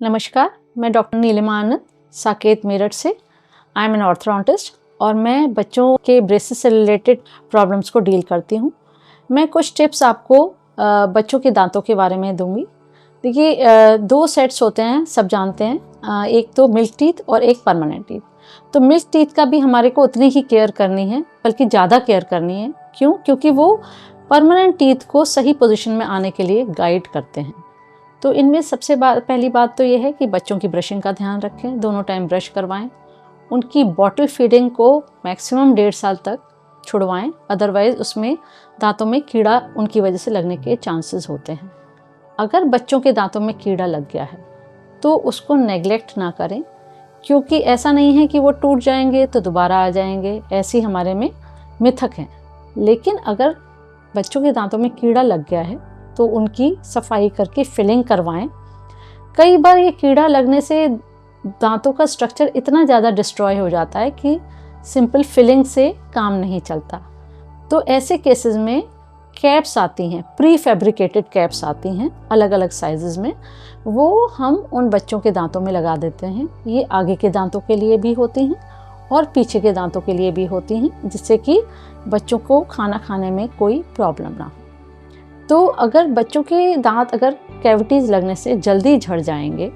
नमस्कार, मैं डॉक्टर नीलिमा आनंद, साकेत मेरठ से। आई एम एन ऑर्थोडोंटिस्ट और मैं बच्चों के ब्रेसेस से रिलेटेड प्रॉब्लम्स को डील करती हूँ। मैं कुछ टिप्स आपको बच्चों के दांतों के बारे में दूंगी। देखिए, दो सेट्स होते हैं, सब जानते हैं, एक तो मिल्क टीथ और एक परमानेंट टीथ। तो मिल्क टीथ का भी हमारे को उतनी ही केयर करनी है, बल्कि ज़्यादा केयर करनी है। क्यों? क्योंकि वो परमानेंट टीथ को सही पोजीशन में आने के लिए गाइड करते हैं। तो इनमें सबसे पहली बात तो ये है कि बच्चों की ब्रशिंग का ध्यान रखें, दोनों टाइम ब्रश करवाएं। उनकी बॉटल फीडिंग को मैक्सिमम 1.5 साल तक छुड़वाएं, अदरवाइज़ उसमें दांतों में कीड़ा उनकी वजह से लगने के चांसेस होते हैं। अगर बच्चों के दांतों में कीड़ा लग गया है तो उसको नेग्लेक्ट ना करें, क्योंकि ऐसा नहीं है कि वो टूट जाएंगे तो दोबारा आ जाएंगे, ऐसी हमारे में मिथक हैं। लेकिन अगर बच्चों के दांतों में कीड़ा लग गया है तो उनकी सफाई करके फिलिंग करवाएं। कई बार ये कीड़ा लगने से दांतों का स्ट्रक्चर इतना ज़्यादा डिस्ट्रॉय हो जाता है कि सिंपल फिलिंग से काम नहीं चलता। तो ऐसे केसेस में कैप्स आती हैं, प्री फैब्रिकेटेड कैप्स आती हैं अलग अलग साइजेस में, वो हम उन बच्चों के दांतों में लगा देते हैं। ये आगे के दांतों के लिए भी होती हैं और पीछे के दांतों के लिए भी होती हैं, जिससे कि बच्चों को खाना खाने में कोई प्रॉब्लम ना हो। तो अगर बच्चों के दांत अगर कैविटीज़ लगने से जल्दी झड़ जाएंगे,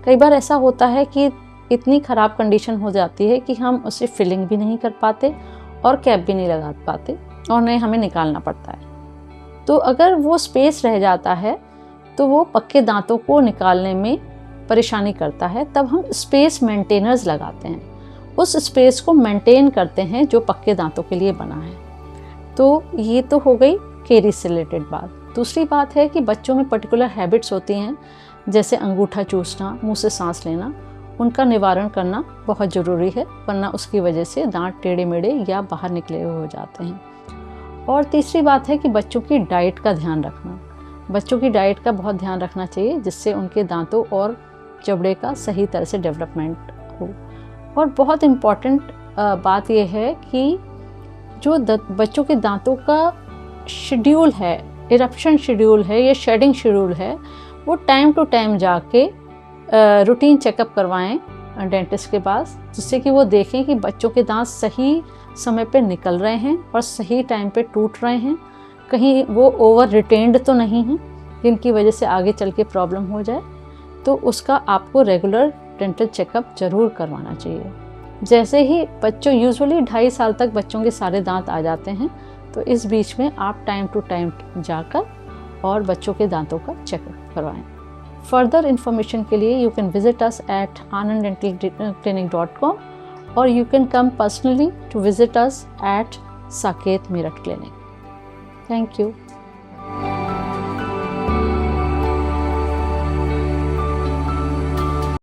कई बार ऐसा होता है कि इतनी ख़राब कंडीशन हो जाती है कि हम उसे फिलिंग भी नहीं कर पाते और कैप भी नहीं लगा पाते और नहीं हमें निकालना पड़ता है। तो अगर वो स्पेस रह जाता है तो वो पक्के दांतों को निकालने में परेशानी करता है। तब हम स्पेस मेंटेनर्स लगाते हैं, उस स्पेस को मेंटेन करते हैं जो पक्के दांतों के लिए बना है। तो ये तो हो गई केरी से रिलेटेड बात। दूसरी बात है कि बच्चों में पर्टिकुलर हैबिट्स होती हैं, जैसे अंगूठा चूसना, मुंह से सांस लेना, उनका निवारण करना बहुत ज़रूरी है, वरना उसकी वजह से दांत टेढ़े मेढ़े या बाहर निकले हुए हो जाते हैं। और तीसरी बात है कि बच्चों की डाइट का ध्यान रखना। बच्चों की डाइट का बहुत ध्यान रखना चाहिए, जिससे उनके दांतों और जबड़े का सही तरह से डेवलपमेंट हो। और बहुत इम्पॉर्टेंट बात यह है कि जो बच्चों के दांतों का शेड्यूल है, इरप्शन शेड्यूल है या शेडिंग शेड्यूल है, वो टाइम टू टाइम जाके रूटीन चेकअप करवाएं डेंटिस्ट के पास, जिससे कि वो देखें कि बच्चों के दांत सही समय पे निकल रहे हैं और सही टाइम पे टूट रहे हैं, कहीं वो ओवर रिटेन्ड तो नहीं हैं जिनकी वजह से आगे चल के प्रॉब्लम हो जाए। तो उसका आपको रेगुलर डेंटल चेकअप ज़रूर करवाना चाहिए। जैसे ही बच्चों यूजुअली 2.5 साल तक बच्चों के सारे दांत आ जाते हैं, तो इस बीच में आप टाइम टू टाइम जाकर और बच्चों के दांतों का चेकअप करवाएं। फर्दर इन्फॉर्मेशन के लिए you can visit us at ananddentalclinic.com और you can come personally to visit us at Saket Meerut clinic. Thank you.